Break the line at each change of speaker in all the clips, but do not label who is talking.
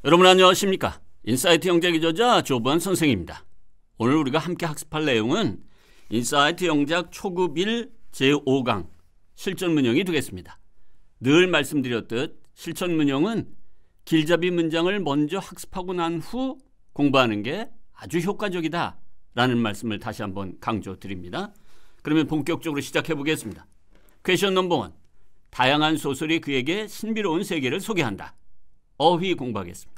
여러분 안녕하십니까? 인사이트 영작 기저자 조보환 선생입니다. 오늘 우리가 함께 학습할 내용은 인사이트 영작 초급 1 제5강 실전문형이 되겠습니다. 늘 말씀드렸듯 실전문형은 길잡이 문장을 먼저 학습하고 난 후 공부하는 게 아주 효과적이다 라는 말씀을 다시 한번 강조드립니다. 그러면 본격적으로 시작해 보겠습니다. 퀘션 넘버 1. 다양한 소설이 그에게 신비로운 세계를 소개한다. 어휘 공부하겠습니다.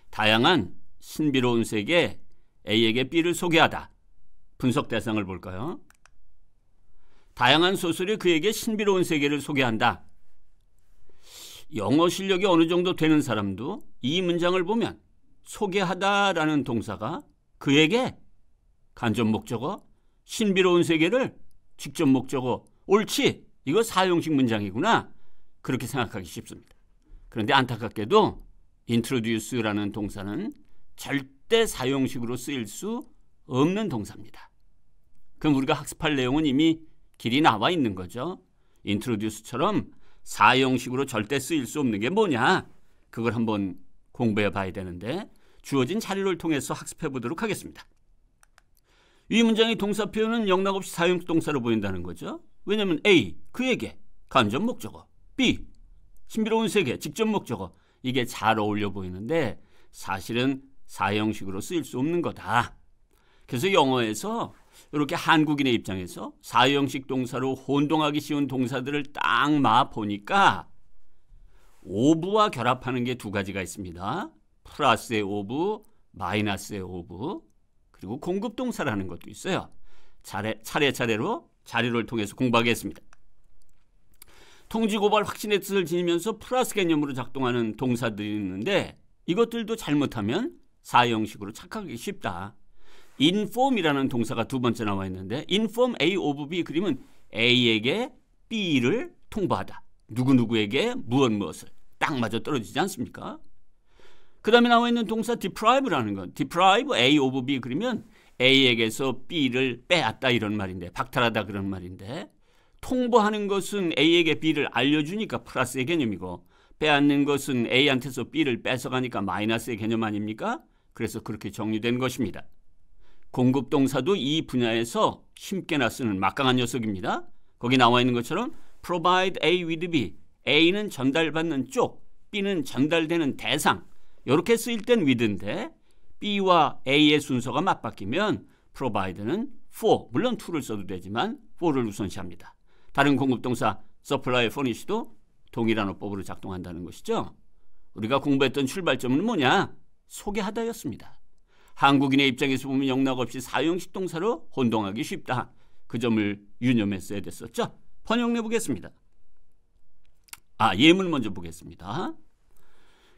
다양한 신비로운 세계 A에게 B를 소개하다. 분석 대상을 볼까요? 다양한 소설이 그에게 신비로운 세계를 소개한다. 영어 실력이 어느 정도 되는 사람도 이 문장을 보면 소개하다라는 동사가 그에게 간접 목적어, 신비로운 세계를 직접 목적어, 옳지, 이거 사용식 문장이구나, 그렇게 생각하기 쉽습니다. 그런데 안타깝게도 introduce라는 동사는 절대 사용식으로 쓰일 수 없는 동사입니다. 그럼 우리가 학습할 내용은 이미 길이 나와 있는 거죠. introduce처럼 사용식으로 절대 쓰일 수 없는 게 뭐냐, 그걸 한번 공부해 봐야 되는데 주어진 자료를 통해서 학습해 보도록 하겠습니다. 이 문장의 동사 표현은 영락없이 사용식 동사로 보인다는 거죠. 왜냐하면 A, 그에게 간접 목적어, B, 신비로운 세계, 직접 목적어, 이게 잘 어울려 보이는데 사실은 사형식으로 쓰일 수 없는 거다. 그래서 영어에서 이렇게 한국인의 입장에서 사형식 동사로 혼동하기 쉬운 동사들을 딱 보니까 오브와 결합하는 게 두 가지가 있습니다. 플러스의 오브, 마이너스의 오브, 그리고 공급동사라는 것도 있어요. 차례차례로 자료를 통해서 공부하겠습니다. 통지고발 확신의 뜻을 지니면서 플러스 개념으로 작동하는 동사들이 있는데 이것들도 잘못하면 사형식으로 착각하기 쉽다. inform이라는 동사가 두 번째 나와 있는데 inform A of B, 그러면 A에게 B를 통보하다. 누구누구에게 무엇을 딱 맞아 떨어지지 않습니까? 그 다음에 나와 있는 동사 deprive라는 건 deprive A of B, 그러면 A에게서 B를 빼앗다 이런 말인데, 박탈하다 그런 말인데, 통보하는 것은 A에게 B를 알려주니까 플러스의 개념이고 빼앗는 것은 A한테서 B를 뺏어가니까 마이너스의 개념 아닙니까? 그래서 그렇게 정리된 것입니다. 공급동사도 이 분야에서 힘께나 쓰는 막강한 녀석입니다. 거기 나와 있는 것처럼 provide A with B, A는 전달받는 쪽, B는 전달되는 대상, 이렇게 쓰일 땐 with인데 B와 A의 순서가 맞바뀌면 provide는 for, 물론 to를 써도 되지만 for를 우선시합니다. 다른 공급동사 supply, furnish도 동일한 어법으로 작동한다는 것이죠. 우리가 공부했던 출발점은 뭐냐? 소개하다였습니다. 한국인의 입장에서 보면 영락없이 사용식 동사로 혼동하기 쉽다. 그 점을 유념했어야 됐었죠. 번역 내보겠습니다. 예문 먼저 보겠습니다.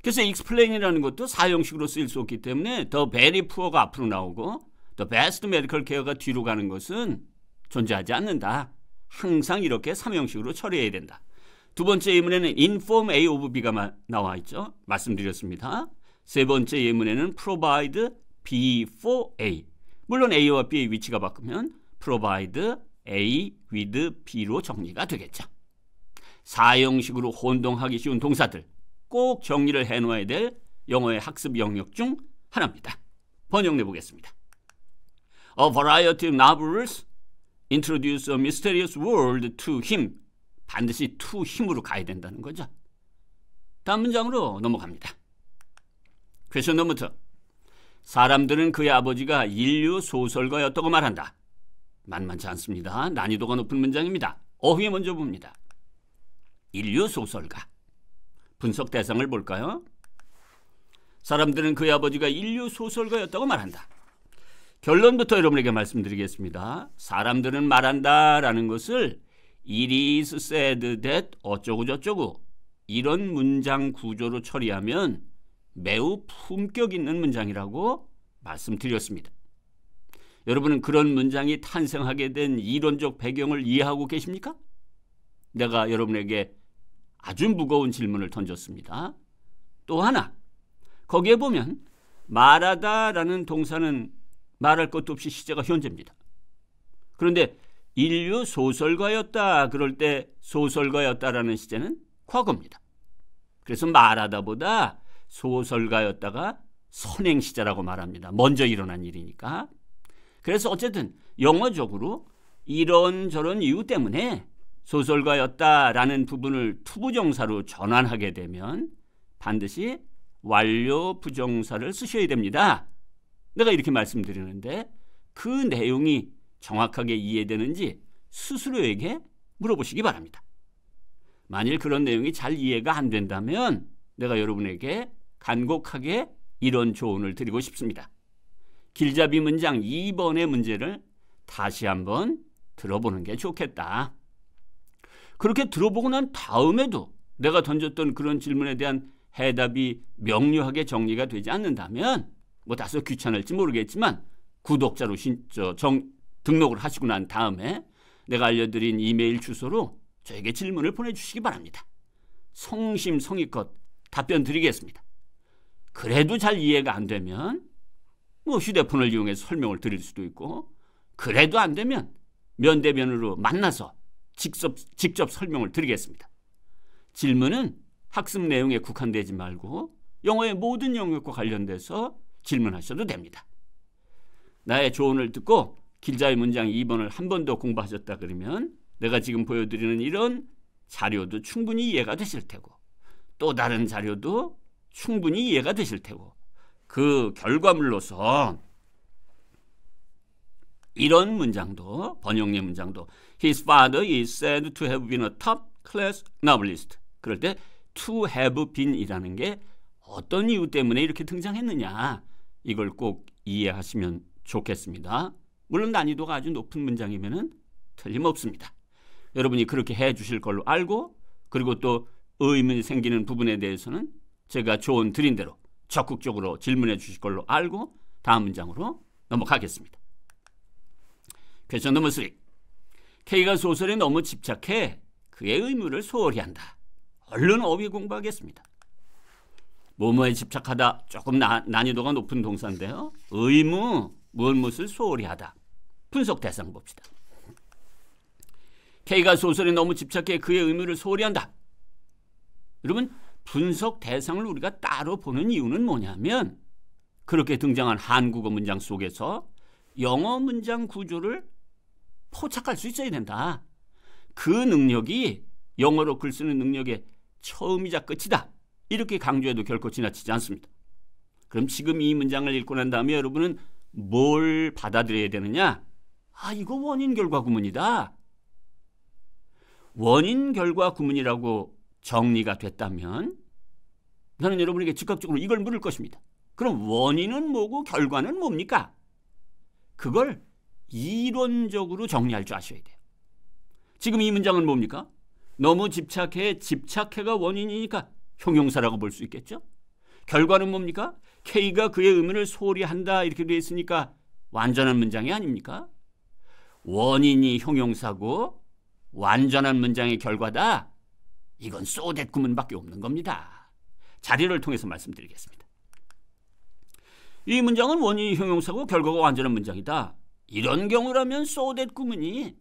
그래서 explain이라는 것도 사용식으로 쓰일 수 없기 때문에 the very poor가 앞으로 나오고 the best medical care가 뒤로 가는 것은 존재하지 않는다. 항상 이렇게 삼형식으로 처리해야 된다. 두 번째 예문에는 inform A of B가 나와 있죠. 말씀드렸습니다. 세 번째 예문에는 provide B for A. 물론 A와 B의 위치가 바꾸면 provide A with B로 정리가 되겠죠. 사형식으로 혼동하기 쉬운 동사들 꼭 정리를 해놓아야 될 영어의 학습 영역 중 하나입니다. 번역 내보겠습니다. A variety of novels introduce a mysterious world to him. 반드시 to him으로 가야 된다는 거죠. 다음 문장으로 넘어갑니다. 퀘션 넘버 2. 사람들은 그의 아버지가 인류 소설가였다고 말한다. 만만치 않습니다. 난이도가 높은 문장입니다. 어휘에 먼저 봅니다. 인류 소설가. 분석 대상을 볼까요? 사람들은 그의 아버지가 인류 소설가였다고 말한다. 결론부터 여러분에게 말씀드리겠습니다. 사람들은 말한다 라는 것을 it is said that 어쩌고 저쩌고 이런 문장 구조로 처리하면 매우 품격 있는 문장이라고 말씀드렸습니다. 여러분은 그런 문장이 탄생하게 된 이론적 배경을 이해하고 계십니까? 내가 여러분에게 아주 무거운 질문을 던졌습니다. 또 하나, 거기에 보면 말하다라는 동사는 말할 것도 없이 시제가 현재입니다. 그런데 인류 소설가였다 그럴 때 소설가였다라는 시제는 과거입니다. 그래서 말하다보다 소설가였다가 선행시자라고 말합니다. 먼저 일어난 일이니까. 그래서 어쨌든 영어적으로 이런저런 이유 때문에 소설가였다라는 부분을 투부정사로 전환하게 되면 반드시 완료 부정사를 쓰셔야 됩니다. 내가 이렇게 말씀드리는데 그 내용이 정확하게 이해되는지 스스로에게 물어보시기 바랍니다. 만일 그런 내용이 잘 이해가 안 된다면 내가 여러분에게 간곡하게 이런 조언을 드리고 싶습니다. 길잡이 문장 2번의 문제를 다시 한번 들어보는 게 좋겠다. 그렇게 들어보고 난 다음에도 내가 던졌던 그런 질문에 대한 해답이 명료하게 정리가 되지 않는다면 뭐 다소 귀찮을지 모르겠지만 구독자로 등록을 하시고 난 다음에 내가 알려드린 이메일 주소로 저에게 질문을 보내주시기 바랍니다. 성심성의껏 답변 드리겠습니다. 그래도 잘 이해가 안 되면 뭐 휴대폰을 이용해서 설명을 드릴 수도 있고, 그래도 안 되면 면대면으로 만나서 직접 설명을 드리겠습니다. 질문은 학습 내용에 국한되지 말고 영어의 모든 영역과 관련돼서 질문하셔도 됩니다. 나의 조언을 듣고 길잡이 문장 2번을 한 번 더 공부하셨다 그러면 내가 지금 보여드리는 이런 자료도 충분히 이해가 되실 테고, 또 다른 자료도 충분히 이해가 되실 테고, 그 결과물로서 이런 문장도, 번역의 문장도 His father is said to have been a top class novelist. 그럴 때 to have been이라는 게 어떤 이유 때문에 이렇게 등장했느냐, 이걸 꼭 이해하시면 좋겠습니다. 물론 난이도가 아주 높은 문장이면 틀림없습니다. 여러분이 그렇게 해주실 걸로 알고, 그리고 또 의문이 생기는 부분에 대해서는 제가 조언 드린 대로 적극적으로 질문해 주실 걸로 알고 다음 문장으로 넘어가겠습니다. 퀘스천 넘버 3. K가 소설에 너무 집착해 그의 의무를 소홀히 한다. 얼른 어휘 공부하겠습니다. 뭐뭐에 집착하다, 조금 난이도가 높은 동사인데요. 의무, 무엇을 소홀히 하다. 분석 대상 봅시다. K가 소설에 너무 집착해 그의 의무를 소홀히 한다. 여러분, 분석 대상을 우리가 따로 보는 이유는 뭐냐면 그렇게 등장한 한국어 문장 속에서 영어 문장 구조를 포착할 수 있어야 된다. 그 능력이 영어로 글 쓰는 능력의 처음이자 끝이다. 이렇게 강조해도 결코 지나치지 않습니다. 그럼 지금 이 문장을 읽고 난 다음에 여러분은 뭘 받아들여야 되느냐? 이거 원인 결과 구문이다. 원인 결과 구문이라고 정리가 됐다면 나는 여러분에게 즉각적으로 이걸 물을 것입니다. 그럼 원인은 뭐고 결과는 뭡니까? 그걸 이론적으로 정리할 줄 아셔야 돼요. 지금 이 문장은 뭡니까? 너무 집착해, 집착해가 원인이니까 형용사라고 볼 수 있겠죠? 결과는 뭡니까? K가 그의 의무를 소홀히 한다, 이렇게 되어 있으니까 완전한 문장이 아닙니까? 원인이 형용사고 완전한 문장의 결과다. 이건 쏘댓 구문밖에 없는 겁니다. 자료를 통해서 말씀드리겠습니다. 이 문장은 원인이 형용사고 결과가 완전한 문장이다. 이런 경우라면 쏘댓 구문이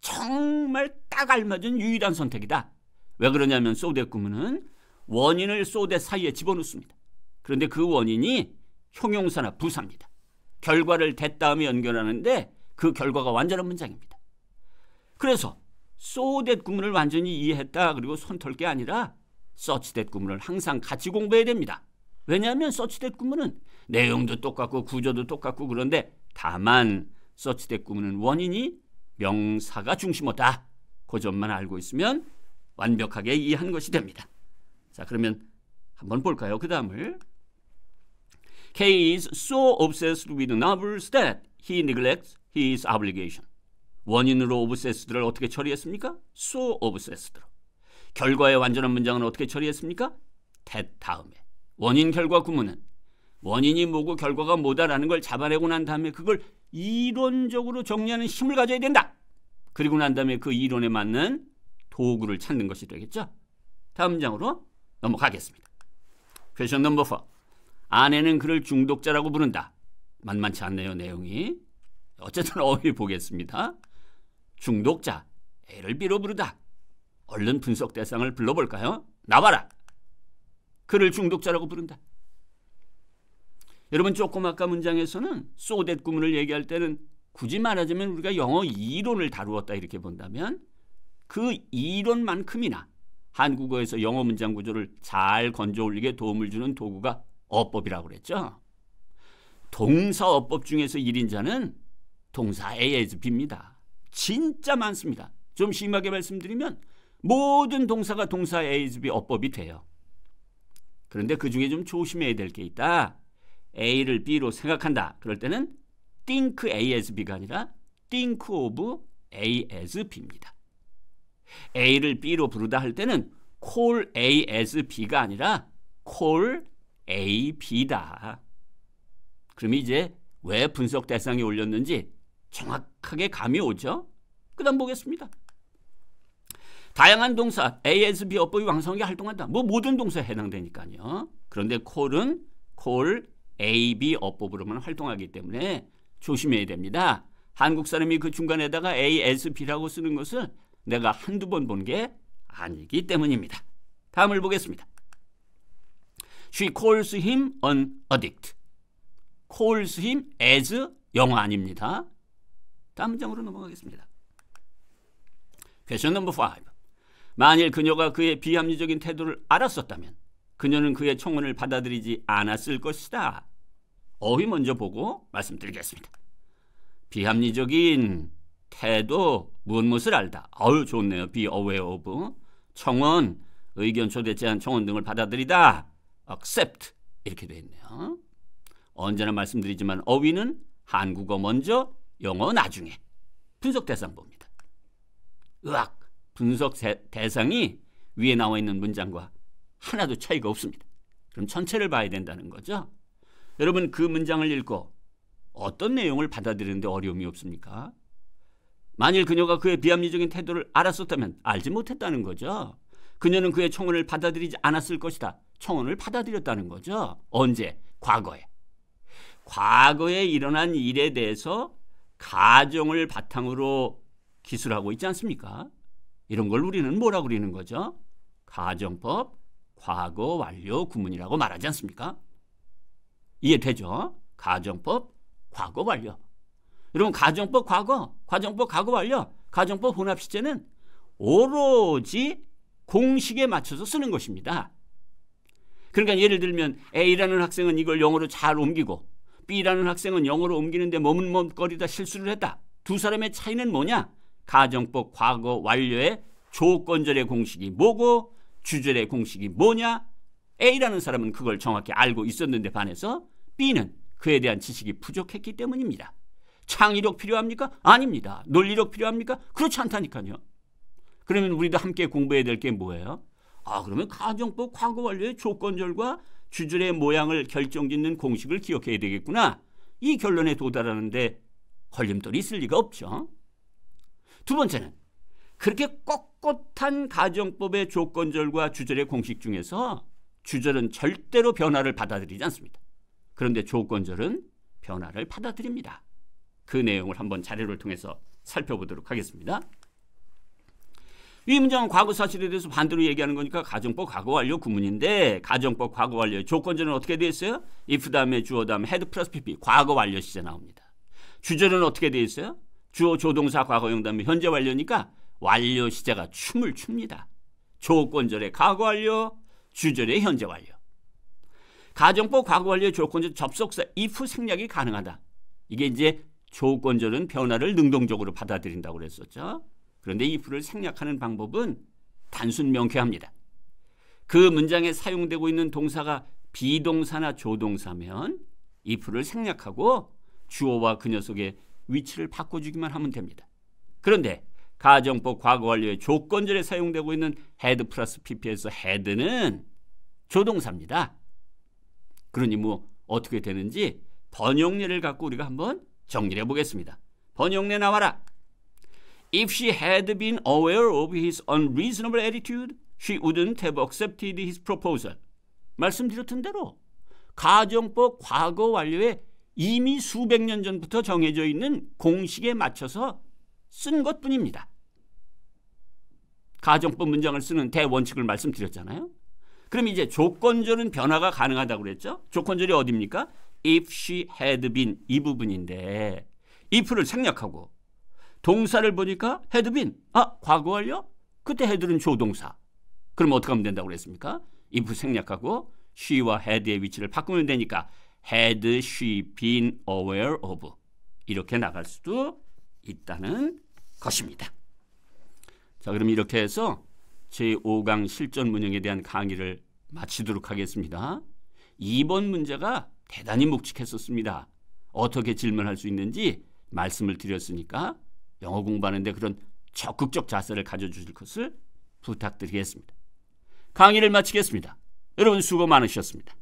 정말 딱 알맞은 유일한 선택이다. 왜 그러냐면 쏘댓 구문은 원인을 쏘댓 사이에 집어넣습니다. 그런데 그 원인이 형용사나 부사입니다. 결과를 대 다음에 연결하는데 그 결과가 완전한 문장입니다. 그래서 쏘댓 구문을 완전히 이해했다, 그리고 손 털 게 아니라 서치댓 구문을 항상 같이 공부해야 됩니다. 왜냐하면 서치댓 구문은 내용도 똑같고 구조도 똑같고, 그런데 다만 서치댓 구문은 원인이 명사가 중심어다. 그 점만 알고 있으면 완벽하게 이해한 것이 됩니다. 자, 그러면 한번 볼까요? 그 다음을. K is so obsessed with novels that he neglects his obligation. 원인으로 obsessed를 어떻게 처리했습니까? so obsessed로. 결과의 완전한 문장은 어떻게 처리했습니까? that 다음에. 원인 결과 구문은 원인이 뭐고 결과가 뭐다라는 걸 잡아내고 난 다음에 그걸 이론적으로 정리하는 힘을 가져야 된다. 그리고 난 다음에 그 이론에 맞는 도구를 찾는 것이 되겠죠. 다음 문장으로 넘어가겠습니다. 퀘스천 넘버 4. 아내는 그를 중독자라고 부른다. 만만치 않네요, 내용이. 어쨌든 어휘 보겠습니다. 중독자, 애를 빌어 부르다. 얼른 분석 대상을 불러볼까요? 나와라. 그를 중독자라고 부른다. 여러분 조금 아까 문장에서는 so that 구문을 얘기할 때는 굳이 말하자면 우리가 영어 이론을 다루었다 이렇게 본다면 그 이론만큼이나 한국어에서 영어 문장 구조를 잘 건져 올리게 도움을 주는 도구가 어법이라고 그랬죠. 동사 어법 중에서 1인자는 동사 A as B입니다. 진짜 많습니다. 좀 심하게 말씀드리면 모든 동사가 동사 A as B 어법이 돼요. 그런데 그 중에 좀 조심해야 될 게 있다. A를 B로 생각한다. 그럴 때는 think A as B가 아니라 think of A as B입니다. A를 B로 부르다 할 때는 call A as B가 아니라 call A, B다. 그럼 이제 왜 분석 대상에 올렸는지 정확하게 감이 오죠? 그 다음 보겠습니다. 다양한 동사 A as B 어법이 왕성하게 활동한다. 뭐 모든 동사에 해당되니까요. 그런데 call은 call A, B 어법으로만 활동하기 때문에 조심해야 됩니다. 한국 사람이 그 중간에다가 A as B라고 쓰는 것을 내가 한두 번 본 게 아니기 때문입니다. 다음을 보겠습니다. She calls him an addict. calls him as 영어 아닙니다. 다음 문장으로 넘어가겠습니다. Question number 5. 만일 그녀가 그의 비합리적인 태도를 알았었다면 그녀는 그의 청혼을 받아들이지 않았을 것이다. 어휘 먼저 보고 말씀드리겠습니다. 비합리적인 태도, 무엇을 알다. 아유 좋네요. be aware of. 청원, 의견, 초대, 제안, 청원 등을 받아들이다. accept 이렇게 되어 있네요. 언제나 말씀드리지만 어휘는 한국어 먼저, 영어 나중에. 분석 대상 봅니다. 으악! 분석 대상이 위에 나와 있는 문장과 하나도 차이가 없습니다. 그럼 전체를 봐야 된다는 거죠. 여러분 그 문장을 읽고 어떤 내용을 받아들이는데 어려움이 없습니까? 만일 그녀가 그의 비합리적인 태도를 알았었다면 알지 못했다는 거죠. 그녀는 그의 청혼을 받아들이지 않았을 것이다. 청혼을 받아들였다는 거죠. 언제? 과거에. 과거에 일어난 일에 대해서 가정을 바탕으로 기술하고 있지 않습니까? 이런 걸 우리는 뭐라고 그러는 거죠? 가정법, 과거 완료 구문이라고 말하지 않습니까? 이해되죠? 가정법, 과거 완료. 여러분 가정법 과거, 가정법 과거 완료, 가정법 혼합 시제는 오로지 공식에 맞춰서 쓰는 것입니다. 그러니까 예를 들면 A라는 학생은 이걸 영어로 잘 옮기고 B라는 학생은 영어로 옮기는데 머뭇거리다 실수를 했다. 두 사람의 차이는 뭐냐? 가정법 과거 완료의 조건절의 공식이 뭐고 주절의 공식이 뭐냐? A라는 사람은 그걸 정확히 알고 있었는데 반해서 B는 그에 대한 지식이 부족했기 때문입니다. 창의력 필요합니까? 아닙니다. 논리력 필요합니까? 그렇지 않다니까요. 그러면 우리도 함께 공부해야 될 게 뭐예요? 그러면 가정법 과거 완료의 조건절과 주절의 모양을 결정짓는 공식을 기억해야 되겠구나. 이 결론에 도달하는데 걸림돌이 있을 리가 없죠. 두 번째는 그렇게 꼿꼿한 가정법의 조건절과 주절의 공식 중에서 주절은 절대로 변화를 받아들이지 않습니다. 그런데 조건절은 변화를 받아들입니다. 그 내용을 한번 자료를 통해서 살펴보도록 하겠습니다. 이 문장은 과거 사실에 대해서 반대로 얘기하는 거니까 가정법 과거 완료 구문인데 가정법 과거 완료의 조건절은 어떻게 되어 있어요? if 다음에 주어 다음에 had 플러스 pp 과거 완료 시제 나옵니다. 주절은 어떻게 되어 있어요? 주어 조동사 과거형 다음에 현재 완료니까 완료 시제가 춤을 춥니다. 조건절의 과거 완료, 주절의 현재 완료. 가정법 과거 완료의 조건절 접속사 if 생략이 가능하다. 이게 이제 조건절은 변화를 능동적으로 받아들인다고 그랬었죠. 그런데 if를 생략하는 방법은 단순 명쾌합니다. 그 문장에 사용되고 있는 동사가 비동사나 조동사면 if를 생략하고 주어와 그 녀석의 위치를 바꿔주기만 하면 됩니다. 그런데 가정법 과거 완료의 조건절에 사용되고 있는 had 플러스 pp에서 had는 조동사입니다. 그러니 뭐 어떻게 되는지 번역례를 갖고 우리가 한번 정리를 해보겠습니다. 번역례 나와라. If she had been aware of his unreasonable attitude, she wouldn't have accepted his proposal. 말씀드렸던 대로 가정법 과거 완료에 이미 수백 년 전부터 정해져 있는 공식에 맞춰서 쓴 것뿐입니다. 가정법 문장을 쓰는 대원칙을 말씀드렸잖아요. 그럼 이제 조건절은 변화가 가능하다고 그랬죠? 조건절이 어디입니까? If she had been 이 부분인데 if를 생략하고 동사를 보니까 had been. 과거 완료? 그때 had는 조동사. 그럼 어떻게 하면 된다고 그랬습니까? if 생략하고 she와 had의 위치를 바꾸면 되니까 had she been aware of 이렇게 나갈 수도 있다는 것입니다. 자, 그럼 이렇게 해서 제5강 실전 문형에 대한 강의를 마치도록 하겠습니다. 2번 문제가 대단히 묵직했었습니다. 어떻게 질문할 수 있는지 말씀을 드렸으니까 영어 공부하는데 그런 적극적 자세를 가져주실 것을 부탁드리겠습니다. 강의를 마치겠습니다. 여러분 수고 많으셨습니다.